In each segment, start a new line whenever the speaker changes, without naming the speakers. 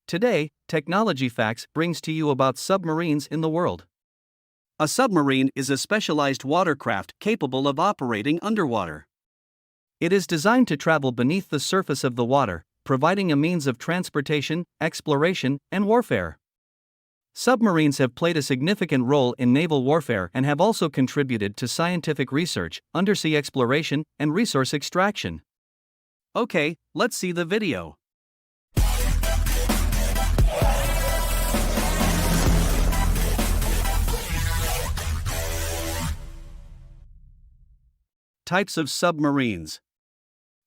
Today, Technology Facts brings to you about submarines in the world. A submarine is a specialized watercraft capable of operating underwater. It is designed to travel beneath the surface of the water, providing a means of transportation, exploration, and warfare. Submarines have played a significant role in naval warfare and have also contributed to scientific research, undersea exploration, and resource extraction. Okay, let's see the video. Types of submarines.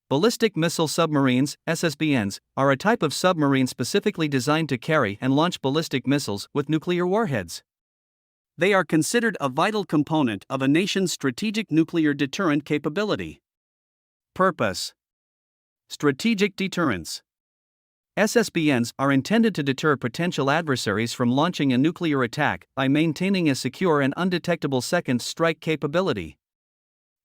Ballistic missile submarines, SSBNs, are a type of submarine specifically designed to carry and launch ballistic missiles with nuclear warheads. They are considered a vital component of a nation's strategic nuclear deterrent capability. Purpose: strategic deterrence. SSBNs are intended to deter potential adversaries from launching a nuclear attack by maintaining a secure and undetectable second strike capability.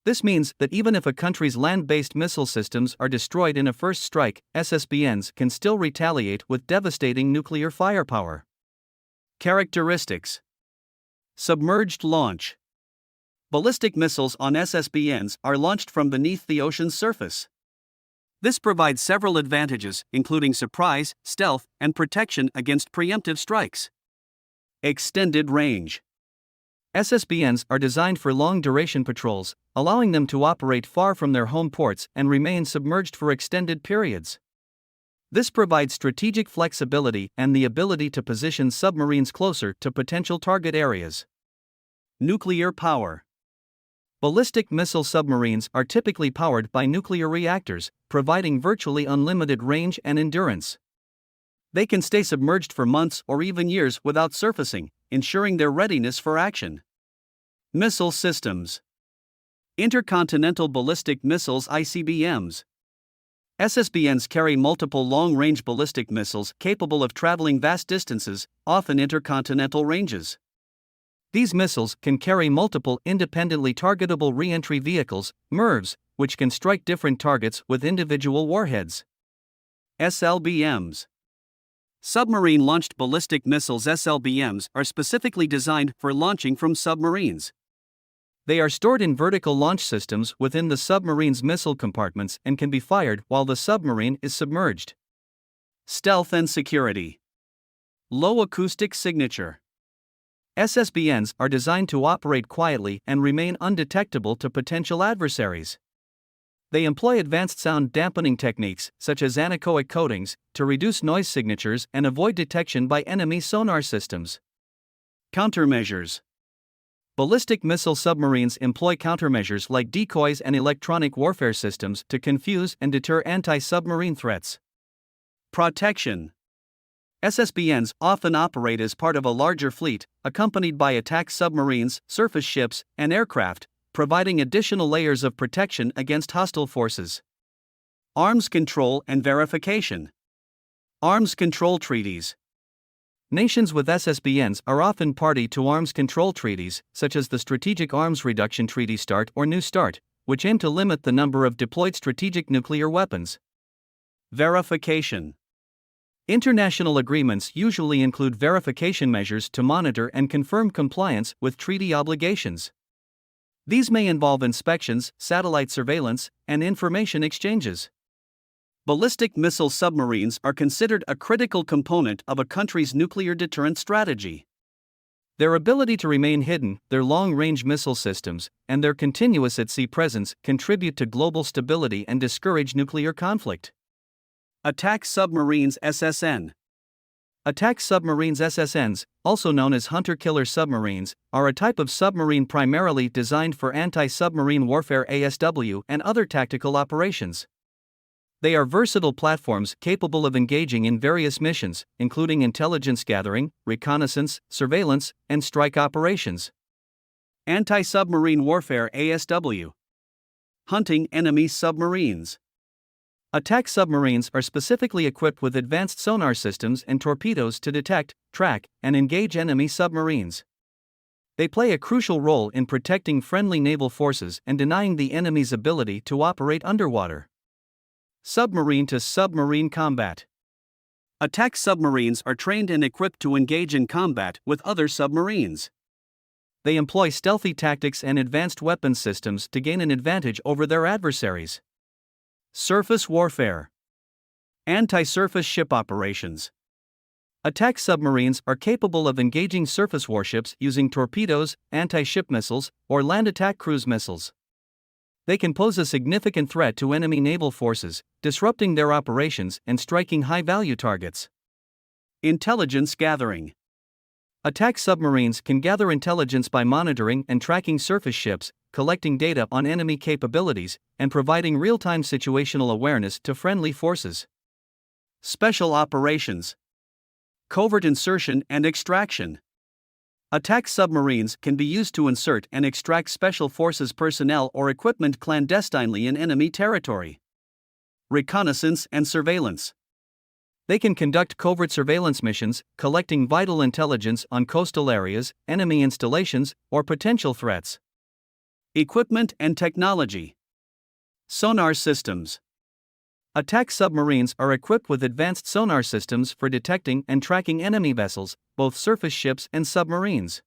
This means that even if a country's land-based missile systems are destroyed in a first strike, SSBNs can still retaliate with devastating nuclear firepower. Characteristics: submerged launch. Ballistic missiles on SSBNs are launched from beneath the ocean's surface. This provides several advantages, including surprise, stealth, and protection against preemptive strikes. Extended range. SSBNs are designed for long-duration patrols, allowing them to operate far from their home ports and remain submerged for extended periods. This provides strategic flexibility and the ability to position submarines closer to potential target areas. Nuclear power. Ballistic missile submarines are typically powered by nuclear reactors, providing virtually unlimited range and endurance. They can stay submerged for months or even years without surfacing, ensuring their readiness for action. Missile systems. Intercontinental ballistic missiles (ICBMs). SSBNs carry multiple long-range ballistic missiles capable of traveling vast distances, often intercontinental ranges. These missiles can carry multiple independently targetable re-entry vehicles, MIRVs, which can strike different targets with individual warheads. SLBMs. Submarine-launched ballistic missiles (SLBMs) are specifically designed for launching from submarines. They are stored in vertical launch systems within the submarine's missile compartments and can be fired while the submarine is submerged. Stealth and security. Low acoustic signature. SSBNs are designed to operate quietly and remain undetectable to potential adversaries. They employ advanced sound dampening techniques, such as anechoic coatings, to reduce noise signatures and avoid detection by enemy sonar systems. Countermeasures. Ballistic missile submarines employ countermeasures like decoys and electronic warfare systems to confuse and deter anti-submarine threats. Protection. SSBNs often operate as part of a larger fleet, accompanied by attack submarines, surface ships, and aircraft, providing additional layers of protection against hostile forces. Arms control and verification. Arms control treaties. Nations with SSBNs are often party to arms control treaties, such as the Strategic Arms Reduction Treaty START or New START, which aim to limit the number of deployed strategic nuclear weapons. Verification. International agreements usually include verification measures to monitor and confirm compliance with treaty obligations. These may involve inspections, satellite surveillance, and information exchanges. Ballistic missile submarines are considered a critical component of a country's nuclear deterrent strategy. Their ability to remain hidden, their long-range missile systems, and their continuous at-sea presence contribute to global stability and discourage nuclear conflict. Attack submarines (SSN). Attack submarines (SSNs), also known as hunter-killer submarines, are a type of submarine primarily designed for anti-submarine warfare (ASW) and other tactical operations. They are versatile platforms capable of engaging in various missions, including intelligence gathering, reconnaissance, surveillance, and strike operations. Anti-submarine warfare (ASW). Hunting enemy submarines. Attack submarines are specifically equipped with advanced sonar systems and torpedoes to detect, track, and engage enemy submarines. They play a crucial role in protecting friendly naval forces and denying the enemy's ability to operate underwater. Submarine-to-submarine combat. Attack submarines are trained and equipped to engage in combat with other submarines. They employ stealthy tactics and advanced weapons systems to gain an advantage over their adversaries. Surface warfare. Anti-surface ship operations. Attack submarines are capable of engaging surface warships using torpedoes, anti-ship missiles, or land attack cruise missiles. They can pose a significant threat to enemy naval forces, disrupting their operations and striking high-value targets. Intelligence gathering. Attack submarines can gather intelligence by monitoring and tracking surface ships, collecting data on enemy capabilities, and providing real-time situational awareness to friendly forces. Special operations. Covert insertion and extraction. Attack submarines can be used to insert and extract special forces personnel or equipment clandestinely in enemy territory. Reconnaissance and surveillance. They can conduct covert surveillance missions, collecting vital intelligence on coastal areas, enemy installations, or potential threats. Equipment and technology. Sonar systems. Attack submarines are equipped with advanced sonar systems for detecting and tracking enemy vessels, both surface ships and submarines.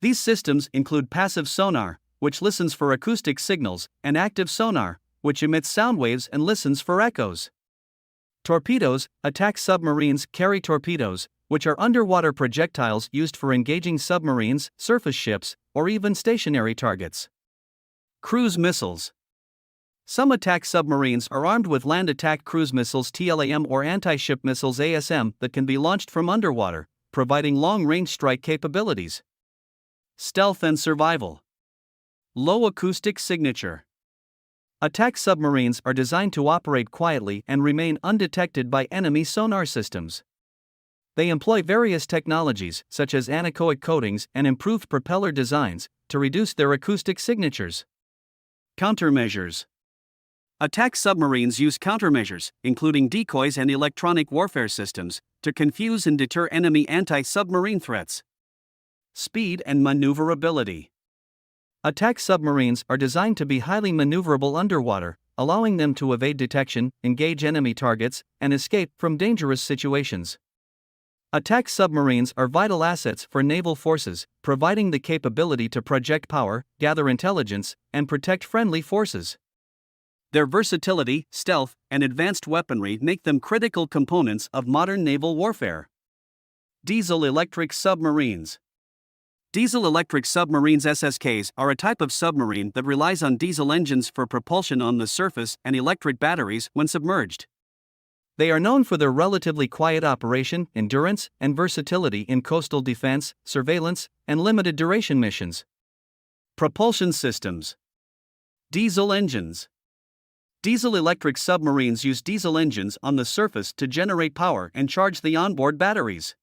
These systems include passive sonar, which listens for acoustic signals, and active sonar, which emits sound waves and listens for echoes. Torpedoes. Attack submarines carry torpedoes, which are underwater projectiles used for engaging submarines, surface ships, or even stationary targets. Cruise missiles. Some attack submarines are armed with land attack cruise missiles (TLAM) or anti-ship missiles (ASM) that can be launched from underwater, providing long-range strike capabilities. Stealth and survival. Low acoustic signature. Attack submarines are designed to operate quietly and remain undetected by enemy sonar systems. They employ various technologies, such as anechoic coatings and improved propeller designs, to reduce their acoustic signatures. Countermeasures. Attack submarines use countermeasures, including decoys and electronic warfare systems, to confuse and deter enemy anti-submarine threats. Speed and maneuverability. Attack submarines are designed to be highly maneuverable underwater, allowing them to evade detection, engage enemy targets, and escape from dangerous situations. Attack submarines are vital assets for naval forces, providing the capability to project power, gather intelligence, and protect friendly forces. Their versatility, stealth, and advanced weaponry make them critical components of modern naval warfare. Diesel-electric submarines. Diesel-electric submarines (SSKs) are a type of submarine that relies on diesel engines for propulsion on the surface and electric batteries when submerged. They are known for their relatively quiet operation, endurance, and versatility in coastal defense, surveillance, and limited-duration missions. Propulsion systems. Diesel engines. Diesel-electric submarines use diesel engines on the surface to generate power and charge the onboard batteries.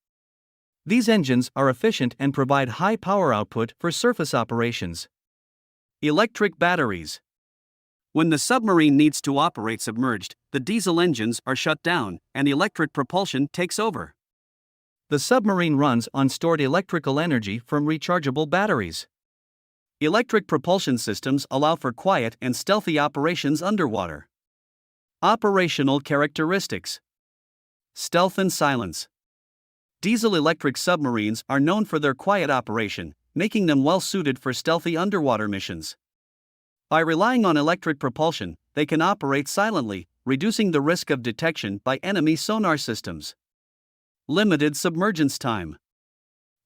These engines are efficient and provide high power output for surface operations. Electric batteries. When the submarine needs to operate submerged, the diesel engines are shut down, and electric propulsion takes over. The submarine runs on stored electrical energy from rechargeable batteries. Electric propulsion systems allow for quiet and stealthy operations underwater. Operational characteristics. Stealth and silence. Diesel-electric submarines are known for their quiet operation, making them well-suited for stealthy underwater missions. By relying on electric propulsion, they can operate silently, reducing the risk of detection by enemy sonar systems. Limited submergence time.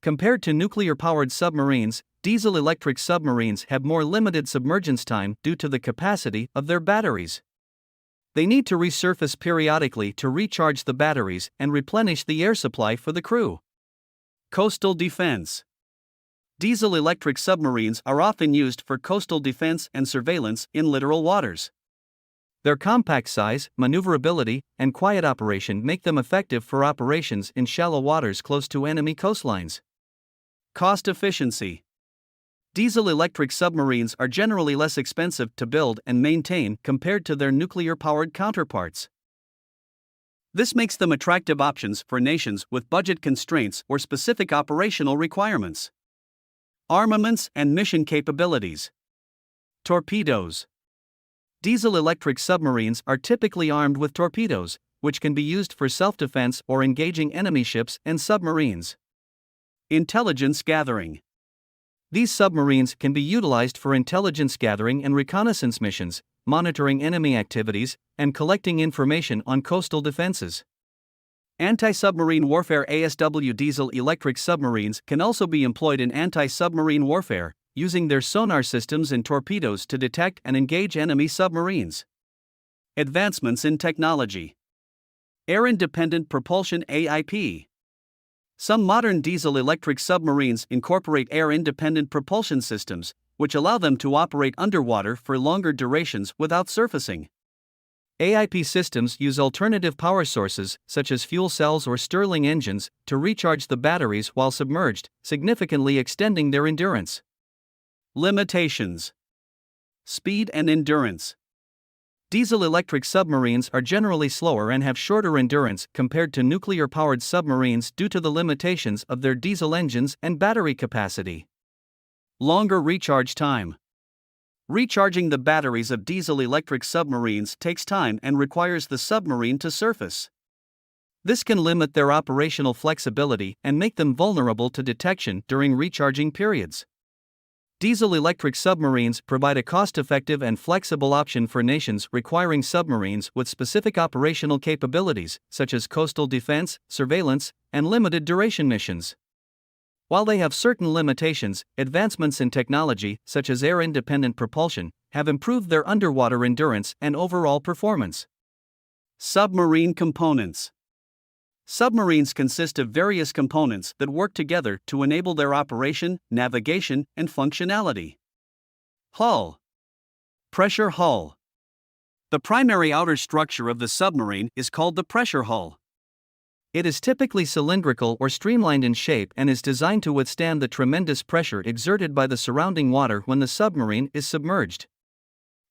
Compared to nuclear-powered submarines, diesel-electric submarines have more limited submergence time due to the capacity of their batteries. They need to resurface periodically to recharge the batteries and replenish the air supply for the crew. Coastal defense. Diesel-electric submarines are often used for coastal defense and surveillance in littoral waters. Their compact size, maneuverability, and quiet operation make them effective for operations in shallow waters close to enemy coastlines. Cost efficiency. Diesel-electric submarines are generally less expensive to build and maintain compared to their nuclear-powered counterparts. This makes them attractive options for nations with budget constraints or specific operational requirements. Armaments and mission capabilities. Torpedoes. Diesel-electric submarines are typically armed with torpedoes, which can be used for self-defense or engaging enemy ships and submarines. Intelligence gathering. These submarines can be utilized for intelligence gathering and reconnaissance missions, monitoring enemy activities, and collecting information on coastal defenses. Anti-submarine warfare. ASW diesel-electric submarines can also be employed in anti-submarine warfare, using their sonar systems and torpedoes to detect and engage enemy submarines. Advancements in technology. Air-independent propulsion (AIP). Some modern diesel-electric submarines incorporate air-independent propulsion systems, which allow them to operate underwater for longer durations without surfacing. AIP systems use alternative power sources, such as fuel cells or Stirling engines, to recharge the batteries while submerged, significantly extending their endurance. Limitations. Speed and endurance. Diesel-electric submarines are generally slower and have shorter endurance compared to nuclear-powered submarines due to the limitations of their diesel engines and battery capacity. Longer recharge time. Recharging the batteries of diesel-electric submarines takes time and requires the submarine to surface. This can limit their operational flexibility and make them vulnerable to detection during recharging periods. Diesel-electric submarines provide a cost-effective and flexible option for nations requiring submarines with specific operational capabilities, such as coastal defense, surveillance, and limited-duration missions. While they have certain limitations, advancements in technology, such as air-independent propulsion, have improved their underwater endurance and overall performance. Submarine components. Submarines consist of various components that work together to enable their operation, navigation, and functionality. Hull. Pressure hull. The primary outer structure of the submarine is called the pressure hull. It is typically cylindrical or streamlined in shape and is designed to withstand the tremendous pressure exerted by the surrounding water when the submarine is submerged.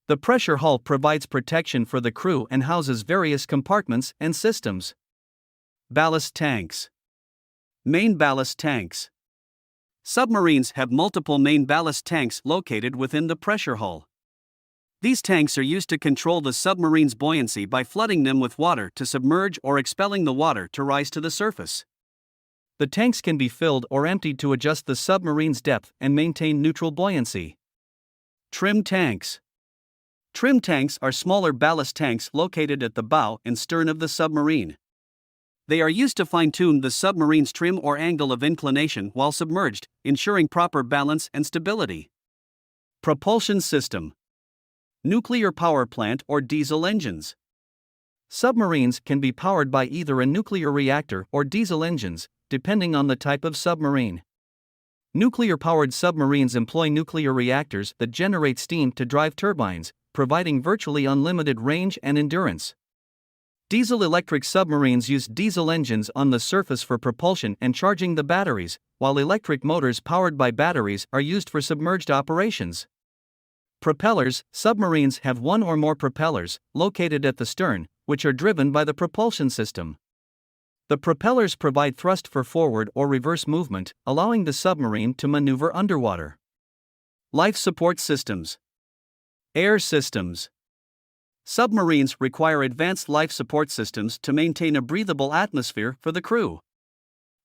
The pressure hull provides protection for the crew and houses various compartments and systems. Ballast tanks. Main ballast tanks. Submarines have multiple main ballast tanks located within the pressure hull. These tanks are used to control the submarine's buoyancy by flooding them with water to submerge or expelling the water to rise to the surface. The tanks can be filled or emptied to adjust the submarine's depth and maintain neutral buoyancy. Trim tanks. Trim tanks are smaller ballast tanks located at the bow and stern of the submarine. They are used to fine-tune the submarine's trim or angle of inclination while submerged, ensuring proper balance and stability. Propulsion system. Nuclear power plant or diesel engines. Submarines can be powered by either a nuclear reactor or diesel engines, depending on the type of submarine. Nuclear-powered submarines employ nuclear reactors that generate steam to drive turbines, providing virtually unlimited range and endurance. Diesel-electric submarines use diesel engines on the surface for propulsion and charging the batteries, while electric motors powered by batteries are used for submerged operations. Propellers. Submarines have one or more propellers, located at the stern, which are driven by the propulsion system. The propellers provide thrust for forward or reverse movement, allowing the submarine to maneuver underwater. Life support systems. Air systems. Submarines require advanced life support systems to maintain a breathable atmosphere for the crew.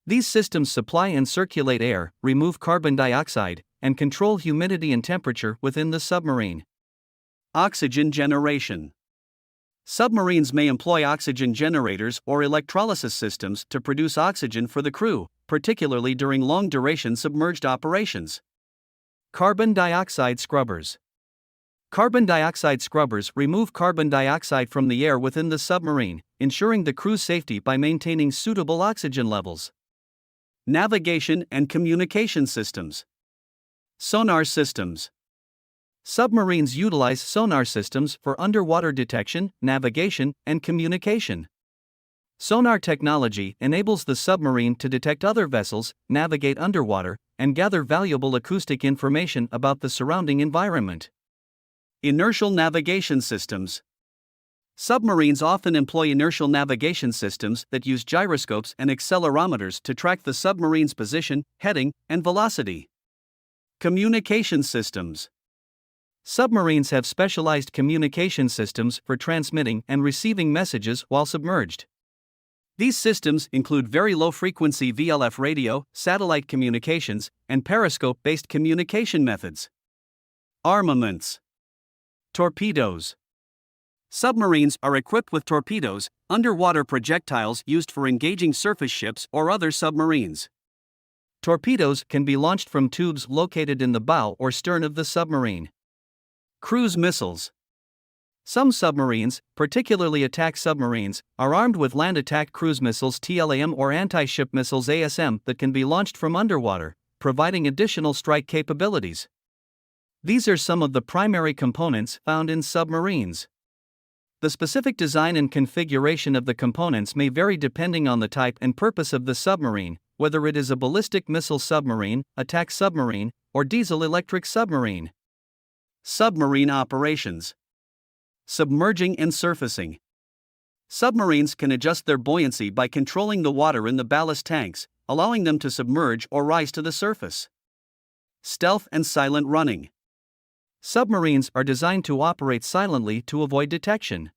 These systems supply and circulate air, remove carbon dioxide, and control humidity and temperature within the submarine. Oxygen generation. Submarines may employ oxygen generators or electrolysis systems to produce oxygen for the crew, particularly during long-duration submerged operations. Carbon dioxide scrubbers. Carbon dioxide scrubbers remove carbon dioxide from the air within the submarine, ensuring the crew's safety by maintaining suitable oxygen levels. Navigation and communication systems. Sonar systems. Submarines utilize sonar systems for underwater detection, navigation, and communication. Sonar technology enables the submarine to detect other vessels, navigate underwater, and gather valuable acoustic information about the surrounding environment. Inertial navigation systems. Submarines often employ inertial navigation systems that use gyroscopes and accelerometers to track the submarine's position, heading, and velocity. Communication systems. Submarines have specialized communication systems for transmitting and receiving messages while submerged. These systems include very low-frequency VLF radio, satellite communications, and periscope-based communication methods. Armaments. Torpedoes. Submarines are equipped with torpedoes, underwater projectiles used for engaging surface ships or other submarines. Torpedoes can be launched from tubes located in the bow or stern of the submarine. Cruise missiles. Some submarines, particularly attack submarines, are armed with land attack cruise missiles (TLAM) or anti-ship missiles (ASM) that can be launched from underwater, providing additional strike capabilities. These are some of the primary components found in submarines. The specific design and configuration of the components may vary depending on the type and purpose of the submarine, whether it is a ballistic missile submarine, attack submarine, or diesel-electric submarine. Submarine operations. Submerging and surfacing. Submarines can adjust their buoyancy by controlling the water in the ballast tanks, allowing them to submerge or rise to the surface. Stealth and silent running. Submarines are designed to operate silently to avoid detection.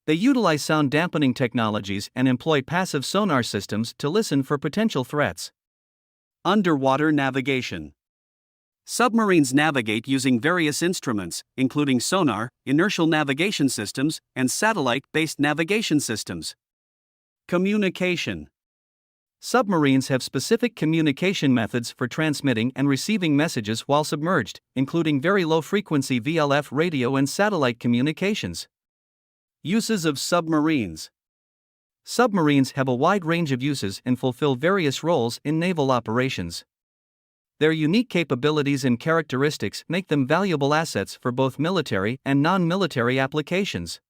They utilize sound dampening technologies and employ passive sonar systems to listen for potential threats. Underwater navigation. Submarines navigate using various instruments, including sonar, inertial navigation systems, and satellite-based navigation systems. Communication. Submarines have specific communication methods for transmitting and receiving messages while submerged, including very low-frequency VLF radio and satellite communications. Uses of submarines. Submarines have a wide range of uses and fulfill various roles in naval operations. Their unique capabilities and characteristics make them valuable assets for both military and non-military applications.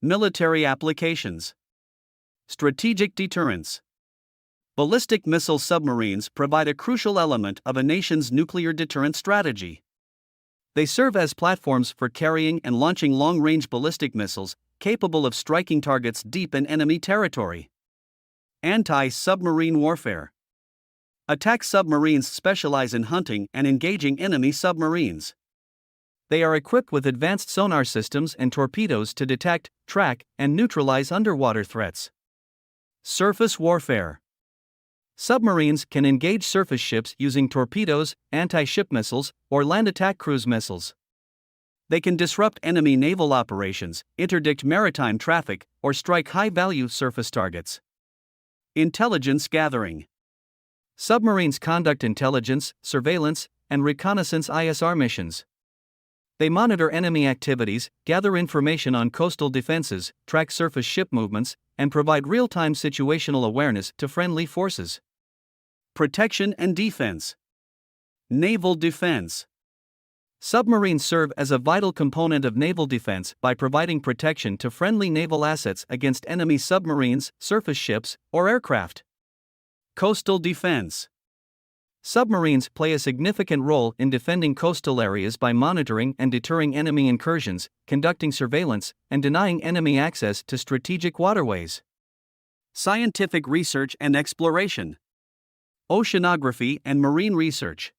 Military applications. Strategic deterrence. Ballistic missile submarines provide a crucial element of a nation's nuclear deterrent strategy. They serve as platforms for carrying and launching long-range ballistic missiles, capable of striking targets deep in enemy territory. Anti-submarine warfare. Attack submarines specialize in hunting and engaging enemy submarines. They are equipped with advanced sonar systems and torpedoes to detect, track, and neutralize underwater threats. Surface warfare. Submarines can engage surface ships using torpedoes, anti-ship missiles, or land attack cruise missiles. They can disrupt enemy naval operations, interdict maritime traffic, or strike high-value surface targets. Intelligence gathering. Submarines conduct intelligence, surveillance, and reconnaissance ISR missions. They monitor enemy activities, gather information on coastal defenses, track surface ship movements, and provide real-time situational awareness to friendly forces. Protection and defense. Naval defense. Submarines serve as a vital component of naval defense by providing protection to friendly naval assets against enemy submarines, surface ships, or aircraft. Coastal defense. Submarines play a significant role in defending coastal areas by monitoring and deterring enemy incursions, conducting surveillance, and denying enemy access to strategic waterways. Scientific research and exploration. Oceanography and marine research.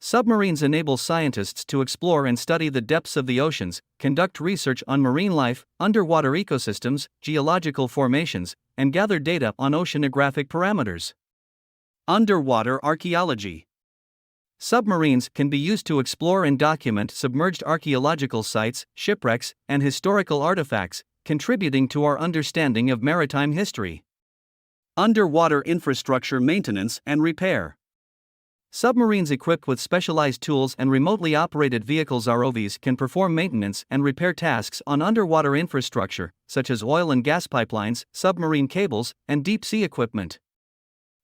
Submarines enable scientists to explore and study the depths of the oceans, conduct research on marine life, underwater ecosystems, geological formations, and gather data on oceanographic parameters. Underwater archaeology. Submarines can be used to explore and document submerged archaeological sites, shipwrecks, and historical artifacts, contributing to our understanding of maritime history. Underwater infrastructure maintenance and repair. Submarines equipped with specialized tools and remotely operated vehicles (ROVs) can perform maintenance and repair tasks on underwater infrastructure, such as oil and gas pipelines, submarine cables, and deep-sea equipment.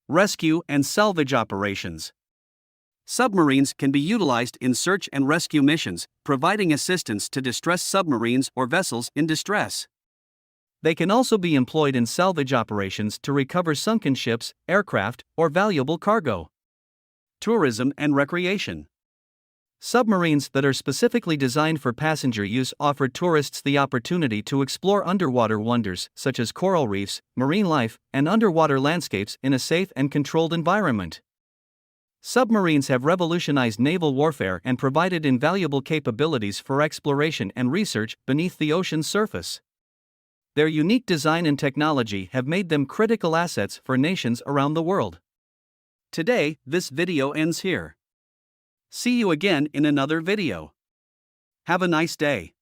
Rescue and salvage operations. Submarines can be utilized in search and rescue missions, providing assistance to distressed submarines or vessels in distress. They can also be employed in salvage operations to recover sunken ships, aircraft, or valuable cargo. Tourism and recreation. Submarines that are specifically designed for passenger use offer tourists the opportunity to explore underwater wonders such as coral reefs, marine life, and underwater landscapes in a safe and controlled environment. Submarines have revolutionized naval warfare and provided invaluable capabilities for exploration and research beneath the ocean's surface. Their unique design and technology have made them critical assets for nations around the world. Today, this video ends here. See you again in another video. Have a nice day.